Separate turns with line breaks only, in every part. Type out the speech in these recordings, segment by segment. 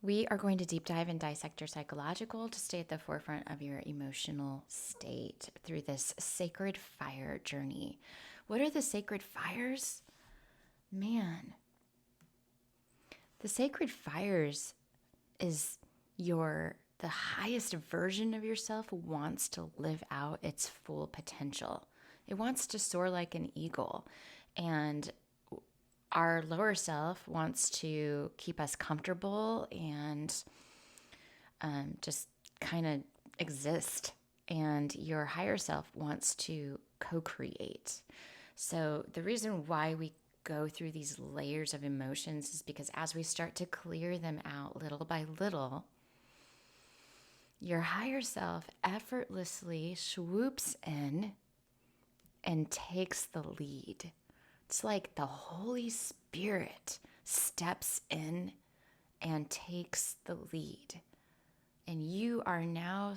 We are going to deep dive and dissect your psychological to stay at the forefront of your emotional state through this sacred fire journey. What are the sacred fires? Man, the sacred fires is the highest version of yourself wants to live out its full potential. It wants to soar like an eagle. And our lower self wants to keep us comfortable and just kind of exist. And your higher self wants to co-create. So the reason why we go through these layers of emotions is because as we start to clear them out little by little, your higher self effortlessly swoops in and takes the lead. It's like the Holy Spirit steps in and takes the lead. And you are now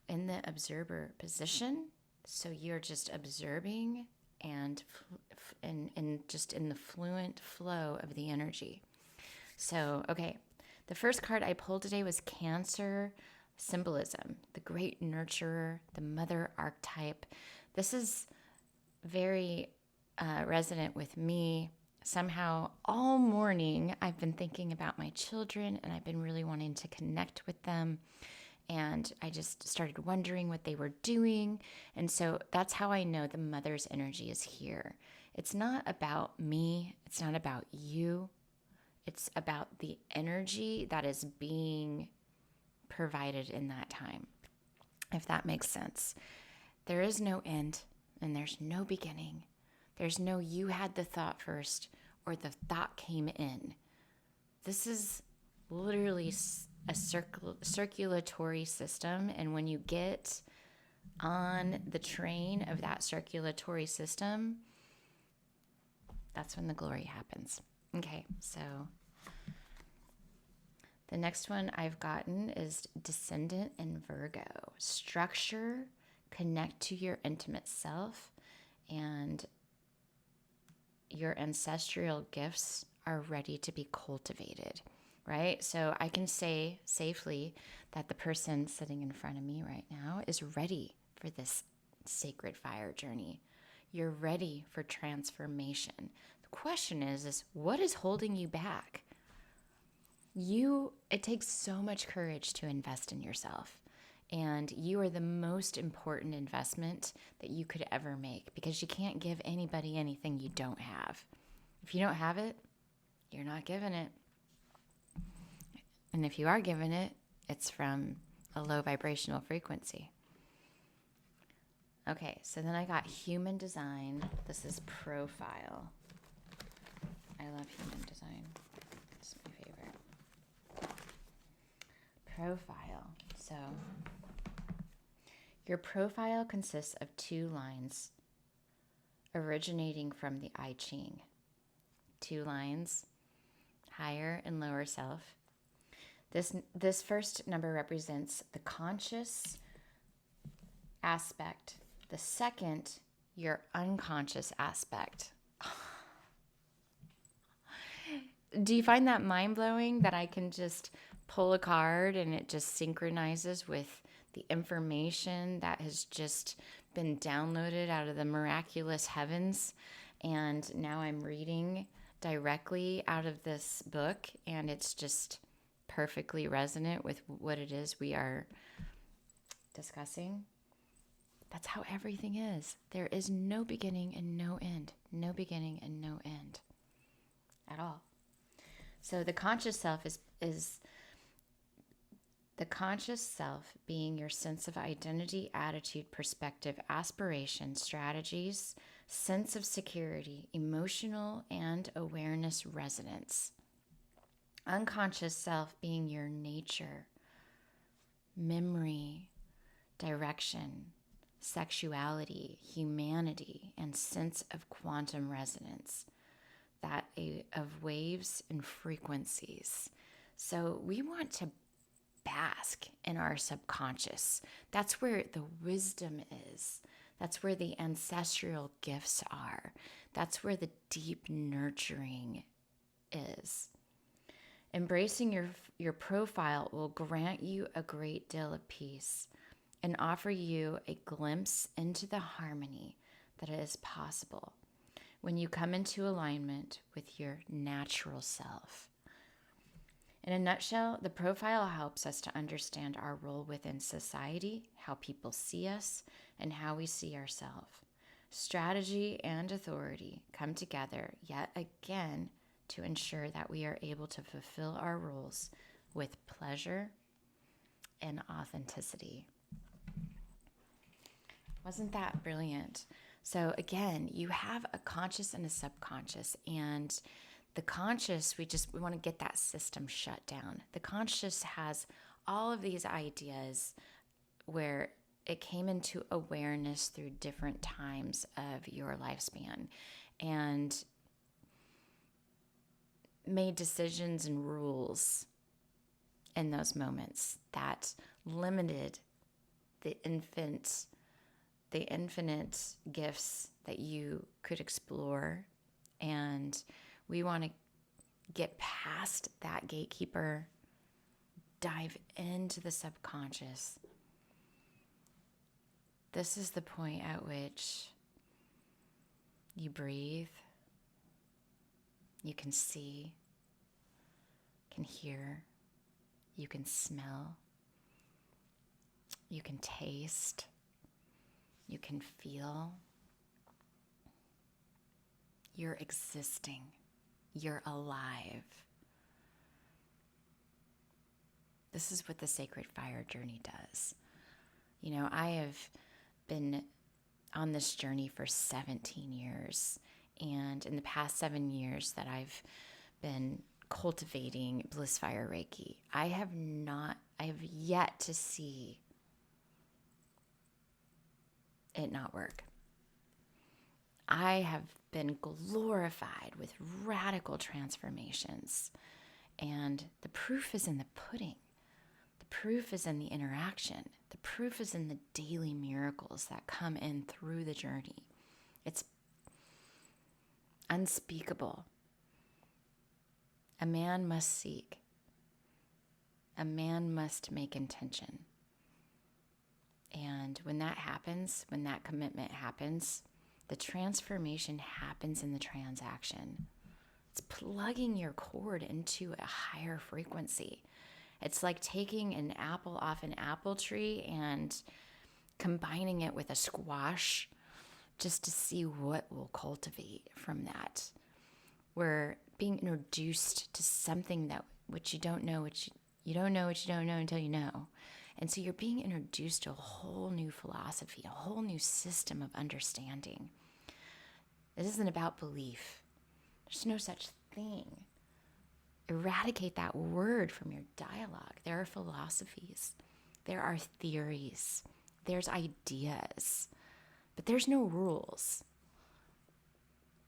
in the observer position. So you're just observing and just in the fluent flow of the energy. So, okay, the first card I pulled today was Cancer Symbolism, the great nurturer, the mother archetype. This is very resonant with me. Somehow all morning I've been thinking about my children and I've been really wanting to connect with them. And I just started wondering what they were doing. And so that's how I know the mother's energy is here. It's not about me. It's not about you. It's about the energy that is being provided in that time, if that makes sense. There is no end and there's no beginning. There's no you had the thought first or the thought came in. This is literally a circulatory system. And when you get on the train of that circulatory system, that's when the glory happens. Okay, so the next one I've gotten is Descendant in Virgo. Structure, connect to your intimate self, and your ancestral gifts are ready to be cultivated, right? So I can say safely that the person sitting in front of me right now is ready for this sacred fire journey. You're ready for transformation. The question is what is holding you back? It takes so much courage to invest in yourself. And you are the most important investment that you could ever make because you can't give anybody anything you don't have. If you don't have it, you're not giving it. And if you are giving it, it's from a low vibrational frequency. Okay, so then I got Human Design. This is Profile. I love Human Design. It's my favorite. Profile. So your profile consists of 2 lines originating from the I Ching. 2 lines, higher and lower self. This first number represents the conscious aspect. The second, your unconscious aspect. Do you find that mind-blowing that I can just pull a card and it just synchronizes with the information that has just been downloaded out of the miraculous heavens? And now I'm reading directly out of this book and it's just perfectly resonant with what it is we are discussing. That's how everything is. There is no beginning and no end. No beginning and no end at all. So the conscious self is the conscious self being your sense of identity, attitude, perspective, aspiration, strategies, sense of security, emotional and awareness resonance. Unconscious self being your nature, memory, direction, sexuality, humanity, and sense of quantum resonance, of waves and frequencies. So we want to bask in our subconscious. That's where the wisdom is. That's where the ancestral gifts are. That's where the deep nurturing is. Embracing your your profile will grant you a great deal of peace and offer you a glimpse into the harmony that is possible when you come into alignment with your natural self. In a nutshell, the profile helps us to understand our role within society, how people see us, and how we see ourselves. Strategy and authority come together yet again to ensure that we are able to fulfill our roles with pleasure and authenticity. Wasn't that brilliant? So again, you have a conscious and a subconscious, and the conscious, we want to get that system shut down. The conscious has all of these ideas where it came into awareness through different times of your lifespan and made decisions and rules in those moments that limited the infinite gifts that you could explore. And we want to get past that gatekeeper, dive into the subconscious. This is the point at which you breathe, you can see, can hear, you can smell, you can taste, you can feel. You're existing. You're alive. This is what the Sacred Fire journey does. You know, I have been on this journey for 17 years. And in the past 7 years that I've been cultivating Bliss Fire Reiki, I have yet to see it not work. I have been glorified with radical transformations. And the proof is in the pudding. The proof is in the interaction. The proof is in the daily miracles that come in through the journey. It's unspeakable. A man must seek. A man must make intention. And when that happens, when that commitment happens, the transformation happens in the transaction. It's plugging your cord into a higher frequency. It's like taking an apple off an apple tree and combining it with a squash just to see what will cultivate from that. We're being introduced to something that which you don't know, which you don't know until you know. And so you're being introduced to a whole new philosophy, a whole new system of understanding. This isn't about belief. There's no such thing. Eradicate that word from your dialogue. There are philosophies. There are theories. There's ideas. But there's no rules.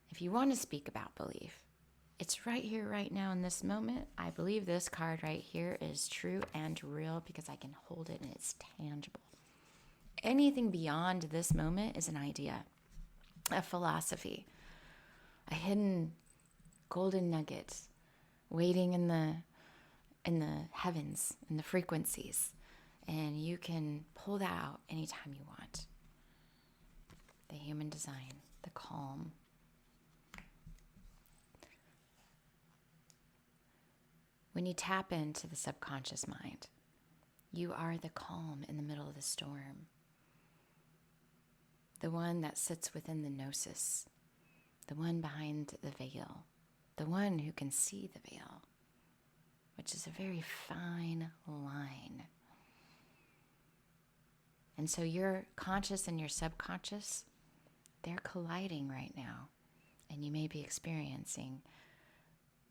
If you want to speak about belief, it's right here, right now, in this moment. I believe this card right here is true and real because I can hold it and it's tangible. Anything beyond this moment is an idea, a philosophy, a hidden golden nugget waiting in the heavens, in the frequencies. And you can pull that out anytime you want. The human design, the calm. When you tap into the subconscious mind, you are the calm in the middle of the storm. The one that sits within the gnosis, the one behind the veil, the one who can see the veil, which is a very fine line. And so your conscious and your subconscious, they're colliding right now, and you may be experiencing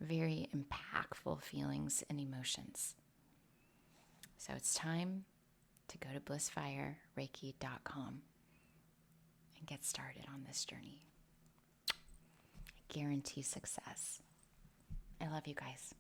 very impactful feelings and emotions. So it's time to go to blissfirereiki.com and get started on this journey. I guarantee success. I love you guys.